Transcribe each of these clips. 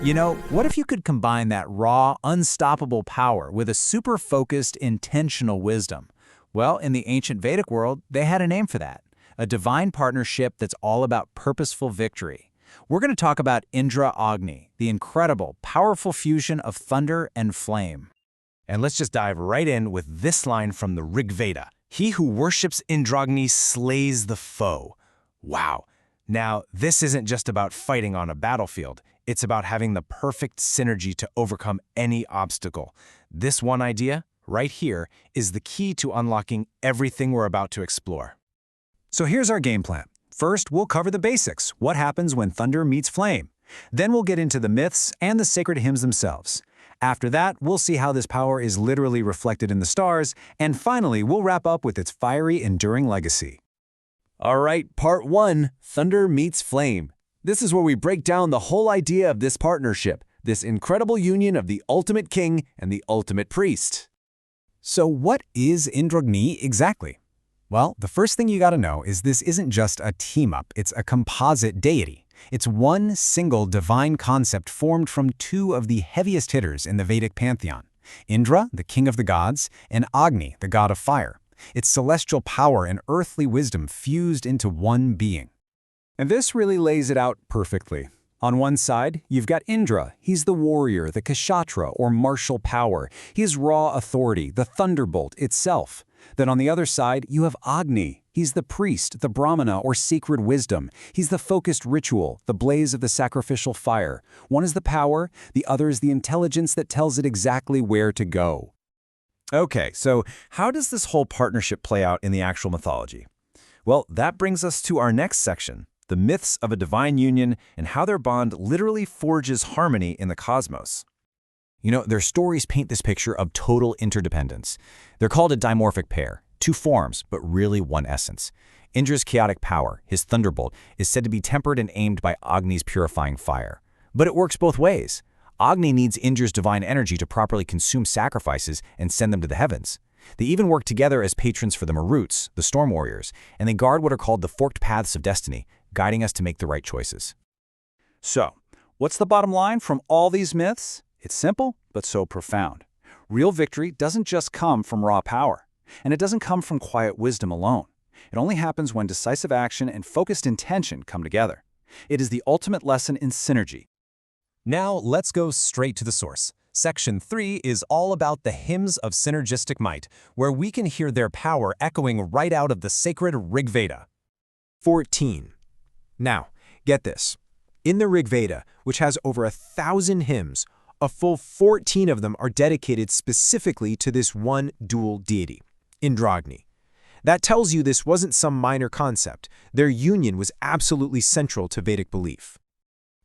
What if you could combine that raw, unstoppable power with a super focused, intentional wisdom? Well, in the ancient Vedic world, they had a name for that, a divine partnership that's all about purposeful victory. We're going to talk about Indra Agni, the incredible, powerful fusion of thunder and flame. And let's just dive right in with this line from the Rig Veda. He who worships Indragni slays the foe. Wow. Now, this isn't just about fighting on a battlefield. It's about having the perfect synergy to overcome any obstacle. This one idea, right here, is the key to unlocking everything we're about to explore. So here's our game plan. First, we'll cover the basics, what happens when thunder meets flame. Then we'll get into the myths and the sacred hymns themselves. After that, we'll see how this power is literally reflected in the stars, and finally, we'll wrap up with its fiery, enduring legacy. All right, part 1, Thunder Meets Flame. This is where we break down the whole idea of this partnership, this incredible union of the ultimate king and the ultimate priest. So what is Indragni exactly? Well, the first thing you gotta know is this isn't just a team-up, it's a composite deity. It's one single divine concept formed from two of the heaviest hitters in the Vedic pantheon, Indra, the king of the gods, and Agni, the god of fire. It's celestial power and earthly wisdom fused into one being. And this really lays it out perfectly. On one side, you've got Indra. He's the warrior, the Nakshatra, or martial power. He has raw authority, the thunderbolt itself. Then on the other side, you have Agni. He's the priest, the Brahmana, or sacred wisdom. He's the focused ritual, the blaze of the sacrificial fire. One is the power, the other is the intelligence that tells it exactly where to go. Okay, so how does this whole partnership play out in the actual mythology? Well, that brings us to our next section, the myths of a divine union and how their bond literally forges harmony in the cosmos. Their stories paint this picture of total interdependence. They're called a dimorphic pair, two forms, but really one essence. Indra's chaotic power, his thunderbolt, is said to be tempered and aimed by Agni's purifying fire. But it works both ways. Agni needs Indra's divine energy to properly consume sacrifices and send them to the heavens. They even work together as patrons for the Maruts, the storm warriors, and they guard what are called the forked paths of destiny, guiding us to make the right choices. So, what's the bottom line from all these myths? It's simple, but so profound. Real victory doesn't just come from raw power, and it doesn't come from quiet wisdom alone. It only happens when decisive action and focused intention come together. It is the ultimate lesson in synergy. Now, let's go straight to the source. Section 3 is all about the hymns of synergistic might, where we can hear their power echoing right out of the sacred Rig Veda. 14. Now, get this. In the Rig Veda, which has over 1,000 hymns, a full 14 of them are dedicated specifically to this one dual deity, Indragni. That tells you this wasn't some minor concept. Their union was absolutely central to Vedic belief.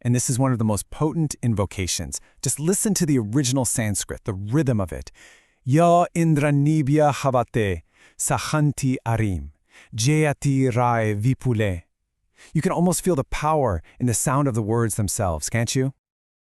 And this is one of the most potent invocations. Just listen to the original Sanskrit, the rhythm of it. Ya Indranibhya Havate, Sahanti Arim, Jayati Rai Vipule. You can almost feel the power in the sound of the words themselves, can't you?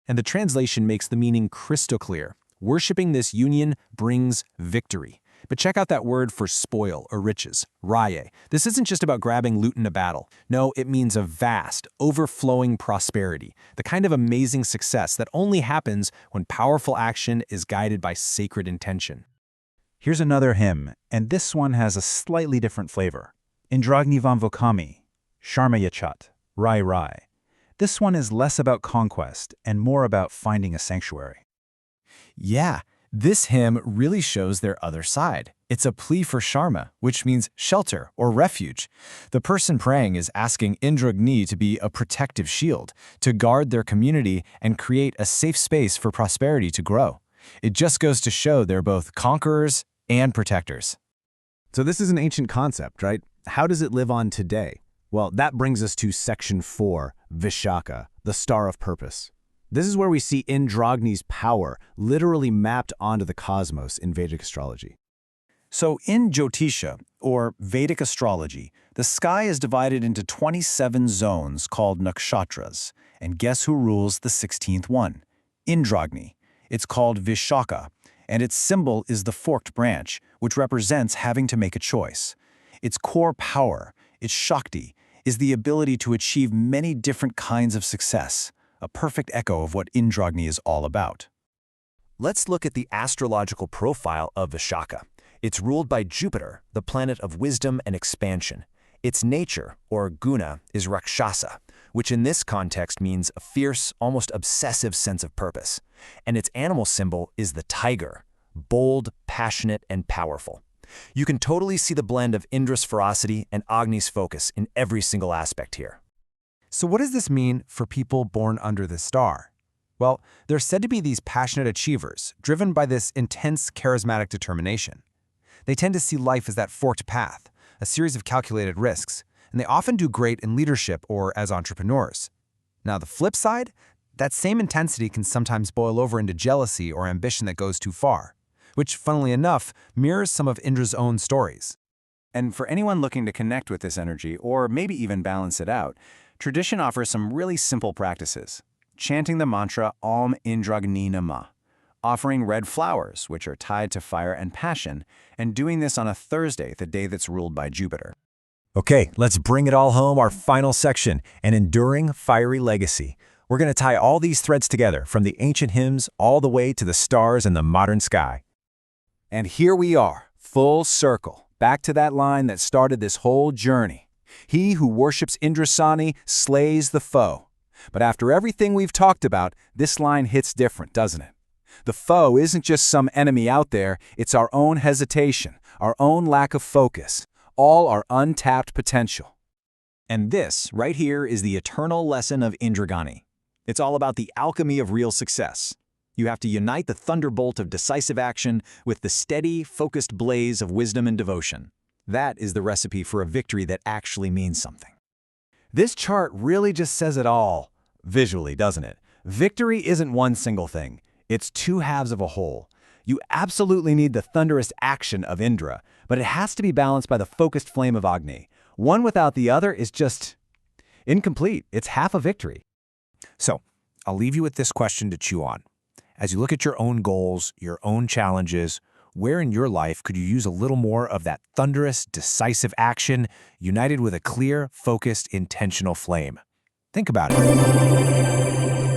And the translation makes the meaning crystal clear. Worshipping this union brings victory. But check out that word for spoil or riches, raye. This isn't just about grabbing loot in a battle. No, it means a vast, overflowing prosperity, the kind of amazing success that only happens when powerful action is guided by sacred intention. Here's another hymn, and this one has a slightly different flavor. Indragni Vamvokami, Sharma Yachat, Rai Rai. This one is less about conquest and more about finding a sanctuary. Yeah, this hymn really shows their other side. It's a plea for Sharma, which means shelter or refuge. The person praying is asking Indragni to be a protective shield, to guard their community and create a safe space for prosperity to grow. It just goes to show they're both conquerors and protectors. So this is an ancient concept, right? How does it live on today? Well, that brings us to Section 4, Vishakha, the star of purpose. This is where we see Indragni's power literally mapped onto the cosmos in Vedic astrology. So in Jyotisha, or Vedic astrology, the sky is divided into 27 zones called nakshatras. And guess who rules the 16th one? Indragni. It's called Vishakha, and its symbol is the forked branch, which represents having to make a choice. Its core power, its Shakti, is the ability to achieve many different kinds of success. a perfect echo of what Indra Agni is all about. Let's look at the astrological profile of Vishakha. It's ruled by Jupiter, the planet of wisdom and expansion. Its nature, or guna, is Rakshasa, which in this context means a fierce, almost obsessive sense of purpose. And its animal symbol is the tiger, bold, passionate, and powerful. You can totally see the blend of Indra's ferocity and Agni's focus in every single aspect here. So what does this mean for people born under this star? Well, they're said to be these passionate achievers, driven by this intense, charismatic determination. They tend to see life as that forked path, a series of calculated risks, and they often do great in leadership or as entrepreneurs. Now, the flip side, that same intensity can sometimes boil over into jealousy or ambition that goes too far, which, funnily enough, mirrors some of Indra's own stories. And for anyone looking to connect with this energy, or maybe even balance it out, tradition offers some really simple practices. Chanting the mantra Om Indragni Namah, offering red flowers, which are tied to fire and passion, and doing this on a Thursday, the day that's ruled by Jupiter. Okay, let's bring it all home, our final section, an enduring fiery legacy. We're going to tie all these threads together, from the ancient hymns all the way to the stars and the modern sky. And here we are, full circle, back to that line that started this whole journey. He who worships Indrasani slays the foe. But after everything we've talked about, this line hits different, doesn't it? The foe isn't just some enemy out there, it's our own hesitation, our own lack of focus, all our untapped potential. And this, right here, is the eternal lesson of Indra Agni. It's all about the alchemy of real success. You have to unite the thunderbolt of decisive action with the steady, focused blaze of wisdom and devotion. That is the recipe for a victory that actually means something. This chart really just says it all, visually, doesn't it? Victory isn't one single thing. It's two halves of a whole. You absolutely need the thunderous action of Indra, but it has to be balanced by the focused flame of Agni. One without the other is just incomplete. It's half a victory. So, I'll leave you with this question to chew on. As you look at your own goals, your own challenges, where in your life could you use a little more of that thunderous, decisive action united with a clear, focused, intentional flame? Think about it.